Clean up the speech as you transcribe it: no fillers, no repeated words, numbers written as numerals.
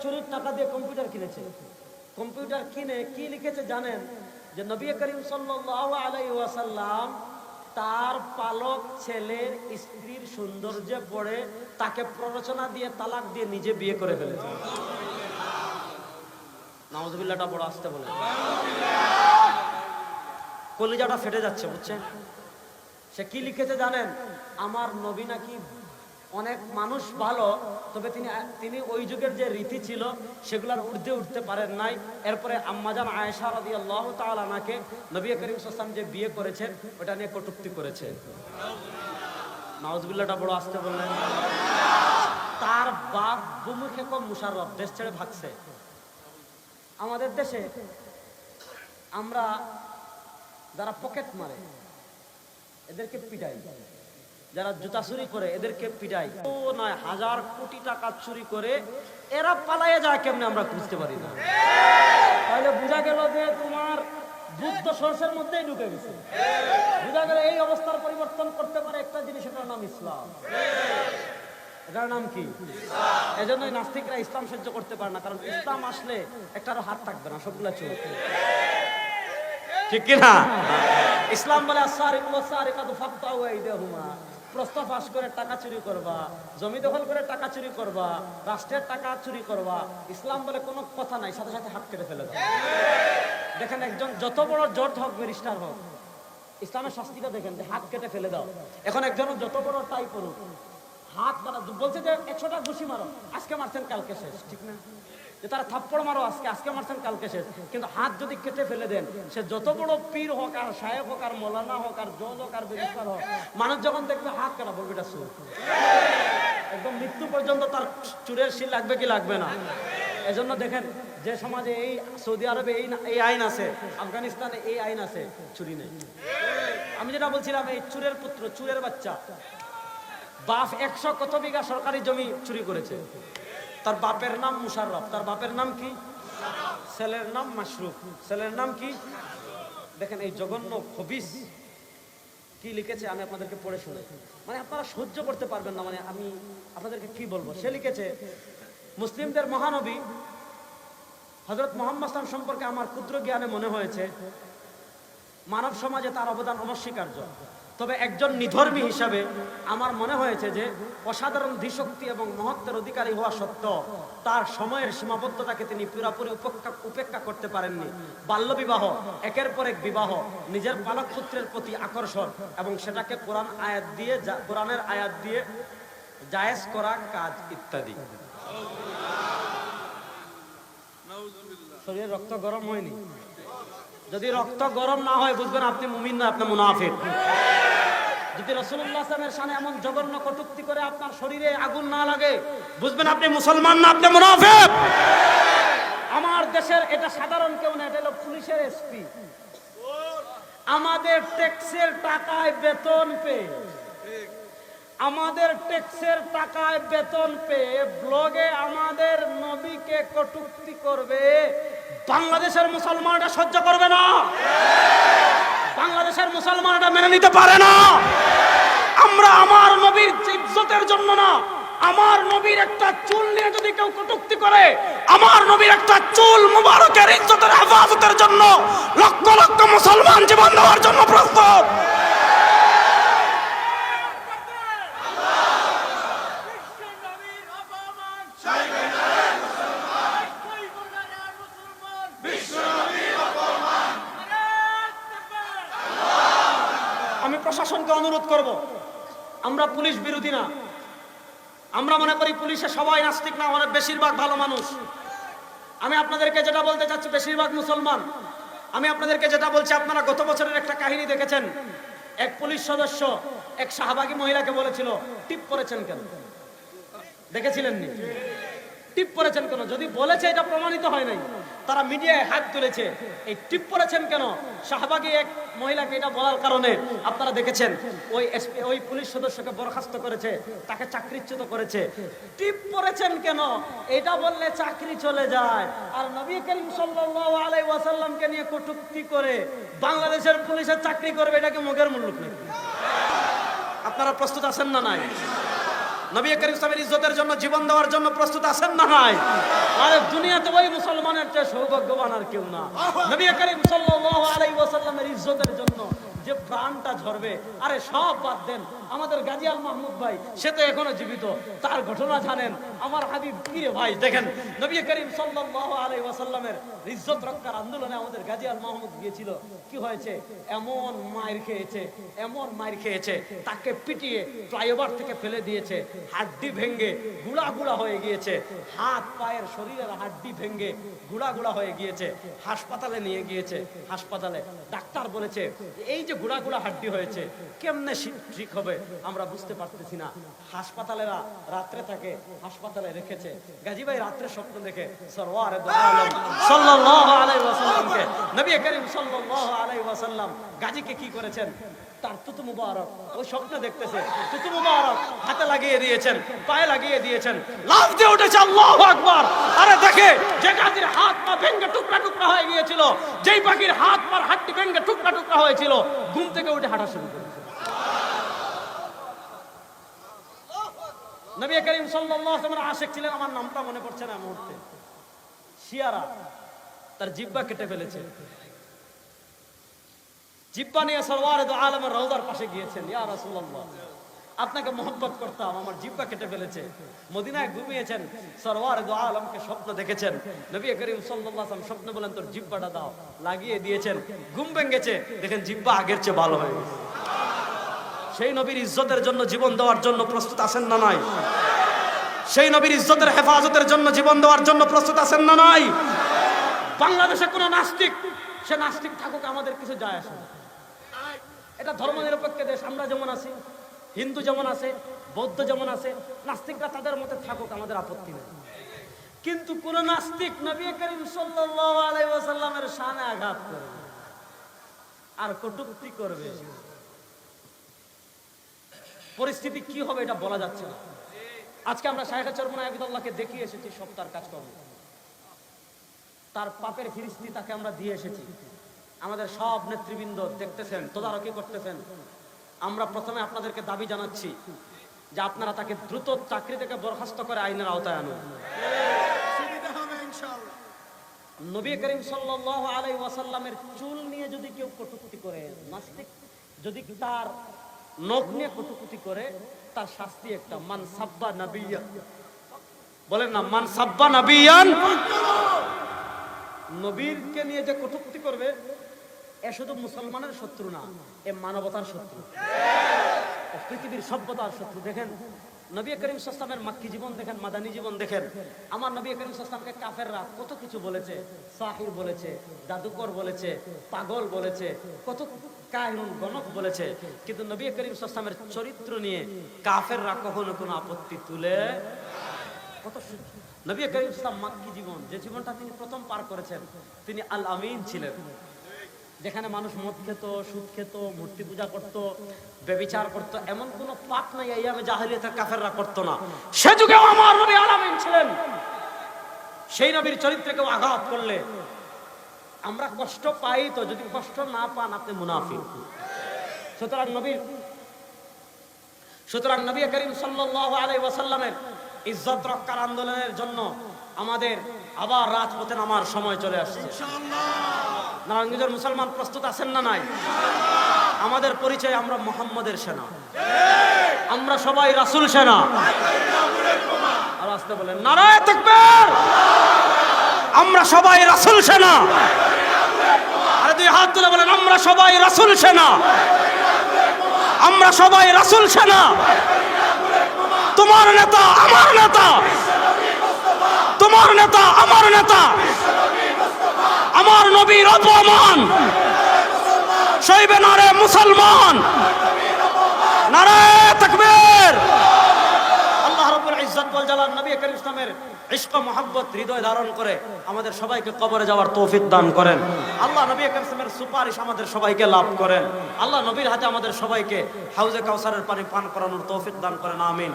চুরির টাকা দিয়ে কম্পিউটার কিনেছে। কম্পিউটার কিনে কি লিখেছে জানেন? যে নবী করিম সাল্লাল্লাহু আলাইহি ওয়াসাল্লাম তার পালক ছেলের স্ত্রীর সৌন্দর্যে পড়ে তাকে প্ররোচনা দিয়ে তালাক দিয়ে নিজে বিয়ে করে ফেলেছে। নাউজুবিল্লাহটা বড় আসতে বলে, কলিজাটা ফেটে যাচ্ছে, বুঝছেন? সে কি লিখেছে জানেন? আমার নবী নাকি অনেক মানুষ ভালো, তবে তিনি ওই যুগের যে রীতি ছিল সেগুলোর ঊর্ধ্বে উঠতে পারেন নাই। এরপরে আম্মাজান আয়েশা রাদিয়াল্লাহু তাআলা আনহাকে নবী করিম সাল্লাল্লাহু আলাইহি ওয়াসাল্লাম যে বিয়ে করেছেন ওটা নিয়ে কটূক্তি করেছে। নাউজুবিল্লাহটা বড় আসতে বললেন। তার বাপ ভূমিকে কম মুশাররফ দেশ ছেড়ে ভাগছে। আমাদের দেশে আমরা যারা পকেট মারে এদেরকে পিটাই, যারা জুতা চুরি করে এদেরকে পিটাই। ও নয়, 1000 কোটি টাকা চুরি করে এরা পালায়ে যায় কেমনে আমরা বুঝতে পারি না। তাহলে বোঝা গেল যে তোমার বুদ্ধ সরষের মধ্যেই ঢুকে গেছে। বোঝা গেল এই অবস্থার পরিবর্তন করতে পারে একটা জিনিস, এটার নাম ইসলাম। এটার নাম কি? এজন্যই নাস্তিকরা ইসলাম সহ্য করতে পারে না, কারণ ইসলাম আসলে একটারও হাত থাকবে না, সবগুলা চোখ। ঠিক কিনা? ইসলাম বলে প্রস্তাব পাস করে টাকা চুরি করবা, জমি দখল করে টাকা চুরি করবা, রাষ্ট্রের টাকা চুরি করবা, ইসলাম বলে কোনো কথা নাই, সাথে সাথে হাত কেটে ফেলে দাও। দেখেন একজন যত বড় জজ হোক, ব্যারিস্টার হোক, ইসলামের শাস্তিটা দেখেন, হাত কেটে ফেলে দাও। এখন একজন যত বড় টাই করুক, হাত বলছে যে 100টা ঘুষি মারো, আজকে মারছেন কালকে শেষ, ঠিক না? যে তারা থাপ্পড় মারো, আজকে মারছেন কালকে শেষ। কিন্তু হাত যদি কেটে ফেলে দেন, সে যত বড় পীর হোক, আর শায়েখ হোক, আর মৌলানা হোক, আর জজ হোক, আর ব্যারিস্টার হোক, মানুষ যখন দেখবে হাত কাটা বলবে এটা চোর। একদম মৃত্যু পর্যন্ত তার চুরের শিল লাগবে কি লাগবে না? এজন্য দেখেন যে সমাজে এই সৌদি আরবে এই আইন আছে, আফগানিস্তানে এই আইন আছে, চুরি নেই। আমি যেটা বলছিলাম, এই চুরের পুত্র, চুরের বাচ্চা, বাপ 100 কত বিঘা সরকারি জমি চুরি করেছে। তার বাপের নাম মুশাররফ, তার বাপের নাম কি? ছেলের নাম মাশরুফ, ছেলের নাম কি? দেখেন এই জঘন্য খবিস কি লিখেছে, আমি আপনাদেরকে পড়ে শোনাই, মানে আপনারা সহ্য করতে পারবেন না, মানে আমি আপনাদেরকে কি বলবো। সে লিখেছে, মুসলিমদের মহানবী হযরত মুহাম্মদ সাল্লাল্লাহু আলাইহি ওয়াসাল্লাম সম্পর্কে আমার ক্ষুদ্র জ্ঞানে মনে হয়েছে মানব সমাজে তার অবদান অনস্বীকার্য। তবে একজন নিধর্মী হিসাবে আমার মনে হয়েছে যে অসাধারণ ধীশক্তি এবং মহত্বের অধিকারী হওয়া সত্ত্বেও তার সময়ের সীমাবদ্ধতাকে তিনি পুরোপুরি উপেক্ষা করতে পারেননি। বাল্যবিবাহ, একের পর এক বিবাহ, নিজের পালক পুত্রের প্রতি আকর্ষণ এবং সেটাকে কোরআনের আয়াত দিয়ে জায়েজ করা কাজ ইত্যাদি। শরীরে রক্ত গরম হয়নি? যদি রক্ত গরম না হয় বুঝবেন আপনি মুমিন না, আপনি মুনাফিক। যদি রাসূলুল্লাহ সাল্লাল্লাহু আলাইহি ওয়াসাল্লামের শানে এমন জঘন্য কটূক্তি করে আপনার শরীরে আগুন না লাগে বুঝবেন আপনি মুসলমান না, আপনি মুনাফিক। আমার দেশের এটা সাধারণ কেউ না, এটা হলো পুলিশের এসপি। আমাদের ট্যাক্সের টাকায় বেতন পেয়ে, আমাদের ট্যাক্সের টাকায় বেতন পেয়ে ব্লগে আমাদের নবীকে কটূক্তি করবে, বাংলাদেশের মুসলমানরা সহ্য করবে না, বাংলাদেশের মুসলমানরা মেনে নিতে পারে না। আমরা আমার নবীর ইজ্জতের জন্য না, আমার নবীর একটা চুল নিয়ে যদি কেউ কটূক্তি করে, আমার নবীর একটা চুল মুবারকের ইজ্জতের হেফাজতের জন্য লক্ষ লক্ষ মুসলমান জীবন দেওয়ার জন্য প্রস্তুত। আমি প্রশাসনকে অনুরোধ করব, আমরা পুলিশ বিরোধী না, আমরা মনে করি পুলিশে সবাই নাস্তিক না, অনেক বেশিরভাগ ভালো মানুষ। আমি আপনাদেরকে যেটা বলতে চাচ্ছি, বেশিরভাগ মুসলমান। আমি আপনাদেরকে যেটা বলছি, আপনারা গত বছরের একটা কাহিনী দেখেছেন, এক পুলিশ সদস্য এক শাহবাগী মহিলাকে বলেছিল টিপ পরেছেন কেন? দেখেছিলেন নি? টিপ পরেছেন কেন? যদি বলেছে এটা প্রমাণিত হয় নাই, তারা মিডিয়ায় হাত তুলেছে, এই টিপ পরেছেন কেন শাহবাগী এক মহিলাকে এটা বলার কারণে আপনারা দেখেছেন ওই পুলিশ সদস্যকে বরখাস্ত করেছে, তাকে চাকরিচ্যুত করেছে। টিপ পরেছেন কেন এটা বললে চাকরি চলে যায়, আর নবী করিম সাল্লাল্লাহু আলাইহি ওয়াসাল্লামকে নিয়ে কটূক্তি করে বাংলাদেশের পুলিশের চাকরি করবে, এটা কি মুখের মুলুক নাকি? আপনারা প্রস্তুত আছেন না? নাই? নবী করিম সাল্লাল্লাহু ইজ্জতের জন্য জীবন দেওয়ার জন্য প্রস্তুত আছেন না নাই? আরে দুনিয়াতে ওই মুসলমানের চেয়ে সৌভাগ্যবান আর কেউ না। নবী করিম সাল্লাল্লাহু আলাইহি ওয়াসাল্লামের ইজ্জতের জন্য যে প্রাণটা ঝরবে, আরে সব বাদ দেন, আমাদের গাজী আল মাহমুদ ভাই সে তো এখনো জীবিত, তার ঘটনা জানেন। আমার হাবিব কি রে ভাই, দেখেন নবী করিম সাল্লাল্লাহু আলাইহি ওয়াসাল্লামের ইজ্জত রক্ষার আন্দোলনে আমাদের গাজী আল মাহমুদ গিয়েছিল। কি হয়েছে? এমন মাইর খেয়েছে, এমন মাইর খেয়েছে, তাকে পিটিয়ে ফ্লাইওভার থেকে ফেলে দিয়েছে, হাড্ডি ভেঙে গুড়া গুড়া হয়ে গিয়েছে, হাত পায়ের শরীরের হাড্ডি ভেঙে গুড়া গুড়া হয়ে গিয়েছে। হাসপাতালে নিয়ে গিয়েছে, হাসপাতালে ডাক্তার বলেছে এই যে গুড়া গুড়া হাড্ডি হয়েছে কেমনে ঠিক হবে আমরা বুঝতে পারতেছি না। হাসপাতালেরা রাত্রে থাকে, হাসপাতালে রেখেছে। গাজী ভাই রাত্রে স্বপ্ন দেখে সরওয়ারে দো আলম সাল্লাল্লাহু আলাইহি ওয়াসাল্লামকে, নবী করিম সাল্লাল্লাহু আলাইহি ওয়াসাল্লাম গাজীকে কি করেছেন, তার তুতু মুবারক ওই স্বপ্ন দেখতেছে, তুতু মুবারক হাতে লাগিয়ে দিয়েছেন, পায়ে লাগিয়ে দিয়েছেন, লাফ দিয়ে উঠেছে আল্লাহু আকবার। আরে দেখে যে গাজীর হাত পা ভেঙে টুকরা টুকরা হয়ে গিয়েছিল, যেই পাখির হাত পা হাড্ডি ভেঙে টুকরা টুকরা হয়েছিল, ঘুম থেকে উঠে হাঁটা শুরু করেছে। নবী করিম সাল্লাল্লাহু আলাইহি ওয়াসাল্লামের আশিক ছিলেন, আমার নামটা মনে পড়ছে না মুহূর্তে, শিয়ারা তার জিহ্বা কেটে ফেলেছে। জিহ্বা নিয়ে সরওয়ারে দো আলমের রওজার পাশে গিয়েছেন, ইয়া রাসূলুল্লাহ আপনাকে মহব্বত করতাম, আমার জিহ্বা কেটে ফেলেছে। মদিনায় ঘুমিয়েছেন, সরওয়ারে দো আলমকে স্বপ্ন দেখেছেন। নবী করিম সাল্লাল্লাহু আলাইহি ওয়াসাল্লাম স্বপ্ন বলেন তোর জিহ্বাটা দাও, লাগিয়ে দিয়েছেন, ঘুম ভেঙেছে, দেখেন জিহ্বা আগের চেয়ে ভালো হয়ে গেছে। সেই নবীর ইজ্জতের জন্য জীবন দেওয়ার জন্য প্রস্তুত আছেন না নাই? সেই নবীর ইজ্জতের হেফাজতের জন্য জীবন দেওয়ার জন্য প্রস্তুত আছেন না নাই? বাংলাদেশে কোন নাস্তিক, সে নাস্তিক থাকুক, আমাদের কিছু যায় আসে না। এটা ধর্মনিরপেক্ষ দেশ, আমরা যেমন আছি, হিন্দু যেমন আছে, বৌদ্ধ যেমন আছে, নাস্তিকরা তাদের মতে থাকুক, আমাদের আপত্তি নেই। কিন্তু কোন নাস্তিক নবী করিম সাল্লাল্লাহু আলাইহি ওয়াসাল্লামের শানে আঘাত করবে আর কটূক্তি করবে, পরিস্থিতি কি হবে এটা বলা যাচ্ছে না। আজকে আমরা শাইখ চরমনাই আবিদুল্লাহকে দেখিয়ে এসেছি সব তার কাজকর্ম, তার পাপের ফিরিস্তি তাকে আমরা দিয়ে এসেছি। আমাদের সব নেতৃবৃন্দ দেখতেছেন, তদারকি করতেছেন। আমরা প্রথমে আপনাদেরকে দাবি জানাচ্ছি যে আপনারা তাকে দ্রুত চাকরি থেকে বরখাস্ত করে আইনের আওতায় আনুন। নবী করিম সাল্লাল্লাহু আলাইহি ওয়াসাল্লামের চুল নিয়ে যদি কেউ কটূক্তি করে, নাস্তিক যদি তার নখ নিয়ে কটূক্তি করে, তার শাস্তি একটা, মান সাব্বা নাবিয়্যান, বলেন না মান সাব্বা নাবিয়্যান, নবীরকে নিয়ে যে কটূক্তি করবে এ শুধু মুসলমানের শত্রু না, এ মানবতার শত্রু, পৃথিবীর সভ্যতার শত্রু। দেখেন নবী করিম সাল্লাল্লাহু আলাইহি ওয়াসাল্লামের মাক্কি জীবন দেখেন, মাদানী জীবন দেখেন। আমার নবী করিম সাল্লাল্লাহু আলাইহি ওয়াসাল্লামকে কাফেররা কত কিছু বলেছে, সাহির বলেছে, জাদুকর বলেছে, পাগল বলেছে, কত কাহিনুন গণক বলেছে, কিন্তু নবী করিম সাল্লাল্লাহু আলাইহি ওয়াসাল্লামের চরিত্র নিয়ে কাফেররা কখনো কোনো আপত্তি তুলে কত। নবী করিম সাল্লাল্লাহু আলাইহি ওয়াসাল্লাম মাক্কি জীবন, যে জীবনটা তিনি প্রথম পার করেছেন, তিনি আল আমিন ছিলেন, যেখানে মানুষ মদ খেত, সুদ খেত, মূর্তি পূজা করত, ব্যভিচার করত, এমন কোন পাপ নাই আইয়ামে জাহেলিয়াতের কাফেররা করত না। সে যুগেও আমার নবী আল আমিন ছিলেন। সেই নবীর চরিত্রে কেউ আঘাত করলে আমরা কষ্ট পাই, তো যদি কষ্ট না পান আপনি মুনাফিক। সুতরাং নবী করিম সাল্লাল্লাহু আলাইহি ওয়াসাল্লামের ইজ্জত রক্ষার আন্দোলনের জন্য আমাদের আবার রাজপথে নামার সময় চলে আসছে ইনশাআল্লাহ। নারায়ণগঞ্জের মুসলমান প্রস্তুত আছেন না নাই? আমাদের পরিচয়, আমরা মুহাম্মদের সেনা, আমরা সবাই রাসূল সেনা। আর আসতে বলেন নারায়ে তাকবীর, আমরা সবাই রাসূল সেনা। আর দুই হাত তুলে বলেন আমরা সবাই রাসূল সেনা, আমরা সবাই রাসূল সেনা। তোমার নেতা আমার নেতা, তোমার নেতা আমার নেতা, আমার নবীর অপমান সইবে না রে মুসলমান। নারায়ে তাকবীর। আল্লাহ রাব্বুল ইজ্জত ওয়াল জালাল নবী করিম ইসলামের ইশক ও মুহাব্বত হৃদয় ধারণ করে আমাদের সবাইকে কবরে যাওয়ার তৌফিক দান করেন। আল্লাহ নবী করিম ইসলামের সুপারিশ আমাদের সবাইকে লাভ করেন। আল্লাহ নবীর হাতে আমাদের সবাইকে হাউজে কাউসারের পানি পান করানোর তৌফিক দান করেন। আমিন।